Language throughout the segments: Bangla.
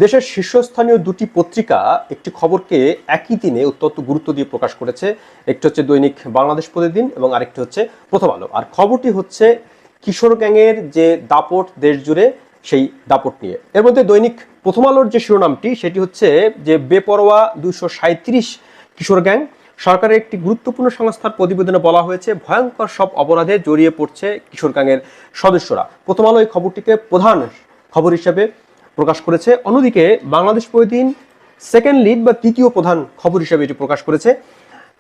দেশের শীর্ষস্থানীয় দুটি পত্রিকা একটি খবরকে একই দিনে অত্যন্ত গুরুত্ব দিয়ে প্রকাশ করেছে। একটি হচ্ছে দৈনিক বাংলাদেশ প্রতিদিন এবং আরেকটি হচ্ছে প্রথম আলো। আর খবরটি হচ্ছে কিশোর গ্যাংয়ের যে দাপট দেশ জুড়ে, সেই দাপট নিয়ে। এর মধ্যে দৈনিক প্রথম আলোর যে শিরোনামটি সেটি হচ্ছে যে বেপরোয়া 237 কিশোর গ্যাং। সরকারের একটি গুরুত্বপূর্ণ সংস্থার প্রতিবেদনে বলা হয়েছে ভয়ঙ্কর সব অপরাধে জড়িয়ে পড়ছে কিশোর গ্যাংয়ের সদস্যরা। প্রথম আলো এই খবরটিকে প্রধান খবর হিসেবে প্রকাশ করেছে। অন্যদিকে বাংলাদেশ প্রতিদিন সেকেন্ড লিড বা তৃতীয় প্রধান খবর হিসেবে এটি প্রকাশ করেছে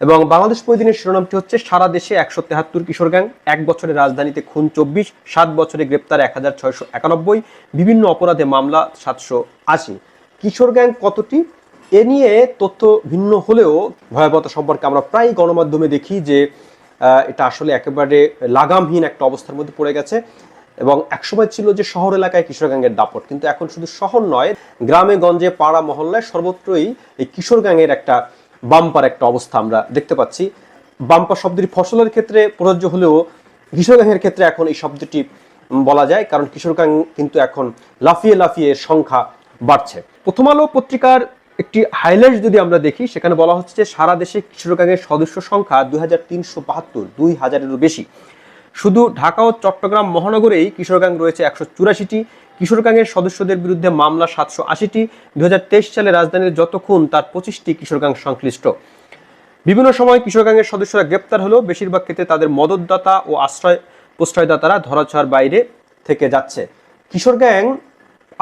এবং বাংলাদেশ প্রতিদিনের শিরোনামটি হচ্ছে সারা দেশে 173 কিশোর গ্যাং, 1 বছরে রাজধানীতে খুন 24, 7 বছরে গ্রেপ্তার 1691, বিভিন্ন অপরাধে মামলা 780। কিশোর গ্যাং কতটি এ নিয়ে তথ্য ভিন্ন হলেও ভয়াবহতা সম্পর্কে আমরা প্রায় গণমাধ্যমে দেখি যে এটা আসলে একেবারে লাগামহীন একটা অবস্থার মধ্যে পড়ে গেছে। এবং একসময় ছিল যে শহর এলাকায় কিশোর গ্যাংয়ের দাপট, কিন্তু এখন শুধু শহর নয়, গ্রামে গঞ্জে পাড়া মহল্লায় সর্বত্রই এই কিশোর গ্যাংয়ের একটা বাম্পার একটা অবস্থা আমরা দেখতে পাচ্ছি। বাম্পার শব্দটি ফসলের ক্ষেত্রে প্রযোজ্য হলেও কিশোর গ্যাংয়ের ক্ষেত্রে এখন এই শব্দটি বলা যায়, কারণ কিশোর গ্যাং কিন্তু এখন লাফিয়ে লাফিয়ে সংখ্যা বাড়ছে। প্রথম আলো পত্রিকার একটি হাইলাইট যদি আমরা দেখি, সেখানে বলা হচ্ছে যে সারা দেশে কিশোর গ্যাংয়ের সদস্য সংখ্যা 2372, 2000-এরও বেশি। শুধু ঢাকা ও চট্টগ্রাম মহানগরেই কিশোর গ্যাং রয়েছে 184টি। কিশোর গ্যাংয়ের সদস্যদের বিরুদ্ধে মামলা 780টি। 2023 সালে রাজধানীর যত খুন তার 25টি কিশোর গ্যাং সংশ্লিষ্ট। বিভিন্ন সময় কিশোর গ্যাংয়ের সদস্যরা গ্রেপ্তার হলেও বেশিরভাগ ক্ষেত্রে তাদের মদতদাতা ও প্রশ্রয়দাতারা ধরাছোঁয়ার বাইরে থেকে যাচ্ছে। কিশোর গ্যাং,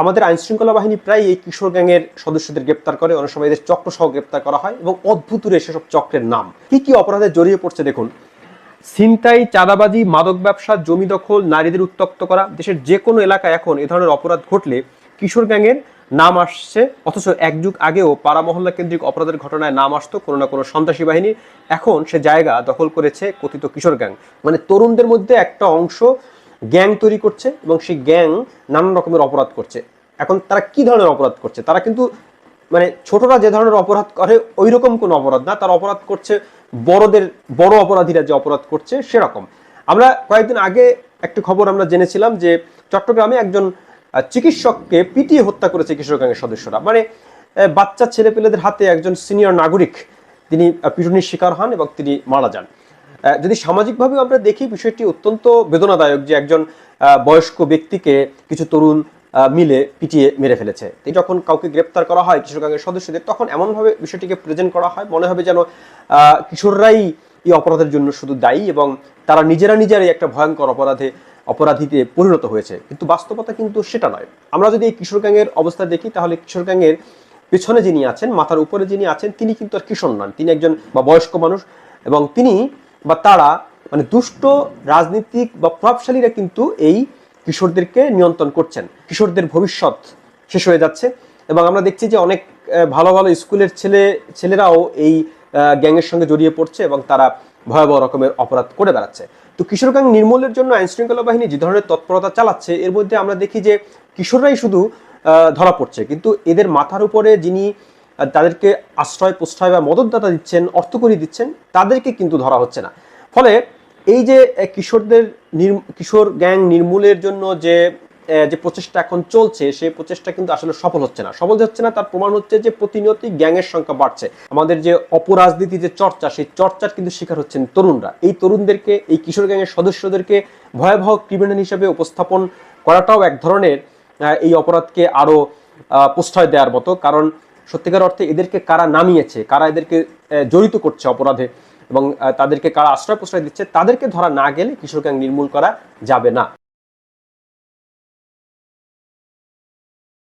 আমাদের আইনশৃঙ্খলা বাহিনী প্রায় এই কিশোর গ্যাংয়ের সদস্যদের গ্রেপ্তার করে, অনেক সময় এদের চক্র সহ গ্রেপ্তার করা হয় এবং অদ্ভুত সেসব চক্রের নাম কি কি অপরাধে জড়িয়ে পড়ছে দেখুন। ছিনতাই, চাঁদাবাজি, মাদক ব্যবসা, জমি দখল, নারীদের উত্ত্যক্ত করা। দেশের যে কোনো এলাকায় এখন এ ধরনের অপরাধ ঘটলে কিশোর গ্যাংয়ের নাম আসছে, অথচ এক যুগ আগেও পাড়া মহল্লা কেন্দ্রিক অপরাধের ঘটনায় নাম আসতো কোনো না কোনো সন্ত্রাসী বাহিনী। এখন সে জায়গা দখল করেছে কথিত কিশোর গ্যাং। মানে তরুণদের মধ্যে একটা অংশ গ্যাং তৈরি করছে এবং সেই গ্যাং নানান রকমের অপরাধ করছে। এখন তারা কি ধরনের অপরাধ করছে? তারা কিন্তু মানে ছোটরা যে ধরনের অপরাধ করে ওই রকম কোনো অপরাধ না, তারা অপরাধ করছে বড় অপরাধীরা যে অপরাধ করছে সেরকম। আমরা কয়েকদিন আগে একটি খবর আমরা জেনেছিলাম যে চট্টগ্রামে একজন চিকিৎসককে পিটিয়ে হত্যা করেছে কিশোর গ্যাংয়ের সদস্যরা। মানে বাচ্চা ছেলেপেলেদের হাতে একজন সিনিয়র নাগরিক তিনি পিটুনির শিকার হন এবং তিনি মারা যান। যদি সামাজিকভাবে আমরা দেখি, বিষয়টি অত্যন্ত বেদনাদায়ক যে একজন বয়স্ক ব্যক্তিকে কিছু তরুণ মিলে পিটিয়ে মেরে ফেলেছে। যখন কাউকে গ্রেপ্তার করা হয় কিশোর গ্যাংয়ের সদস্যদের, তখন এমনভাবে বিষয়টিকে প্রেজেন্ট করা হয় মনে হবে যেন কিশোররাই এই অপরাধের জন্য শুধু দায়ী এবং তারা নিজেরাই একটা ভয়ঙ্কর অপরাধীতে পরিণত হয়েছে। কিন্তু বাস্তবতা কিন্তু সেটা নয়। আমরা যদি এই কিশোর গ্যাংয়ের অবস্থা দেখি, তাহলে কিশোর গ্যাংয়ের পেছনে যিনি আছেন, মাথার উপরে যিনি আছেন, তিনি কিন্তু আর কিশোর নন, তিনি একজন বয়স্ক মানুষ এবং তিনি বা তারা মানে দুষ্ট রাজনীতিক বা প্রভাবশালীরা কিন্তু এই কিশোরদেরকে নিয়ন্ত্রণ করছেন। কিশোরদের ভবিষ্যৎ শেষ হয়ে যাচ্ছে এবং আমরা দেখছি যে অনেক ভালো ভালো স্কুলের ছেলেরাও এই গ্যাংয়ের সঙ্গে জড়িয়ে পড়ছে এবং তারা ভয়াবহ রকমের অপরাধ করে বেড়াচ্ছে। তো কিশোর গ্যাং নির্মূলের জন্য আইনশৃঙ্খলা বাহিনী যে ধরনের তৎপরতা চালাচ্ছে, এর মধ্যে আমরা দেখি যে কিশোররাই শুধু ধরা পড়ছে, কিন্তু এদের মাথার উপরে যিনি তাদেরকে আশ্রয় প্রশ্রয় বা মদতদাতা দিচ্ছেন, অর্থকড়ি দিচ্ছেন, তাদেরকে কিন্তু ধরা হচ্ছে না। ফলে এই যে কিশোর গ্যাং নির্মূলের জন্য যে প্রচেষ্টা এখন চলছে, সেই প্রচেষ্টা কিন্তু আসলে সফল হচ্ছে না। তার প্রমাণ হচ্ছে যে প্রতিনিয়তই গ্যাংয়ের সংখ্যা বাড়ছে। আমাদের যে অপরাজনীতি যে চর্চা, সেই চর্চার কিন্তু শিকার হচ্ছেন তরুণরা। এই তরুণদেরকে, এই কিশোর গ্যাংয়ের সদস্যদেরকে ভয়াবহ ক্রিমিনাল হিসেবে উপস্থাপন করাটাও এক ধরনের এই অপরাধকে আরো প্রশ্রয় দেওয়ার মতো। কারণ সত্যিকার অর্থে এদেরকে কারা নামিয়েছে, কারা এদেরকে জড়িত করছে অপরাধে এবং তাদেরকে কারা আশ্রয় প্রশ্রয় দিচ্ছে, তাদেরকে ধরা না গেলে কিশোর গ্যাং নির্মূল করা যাবে না।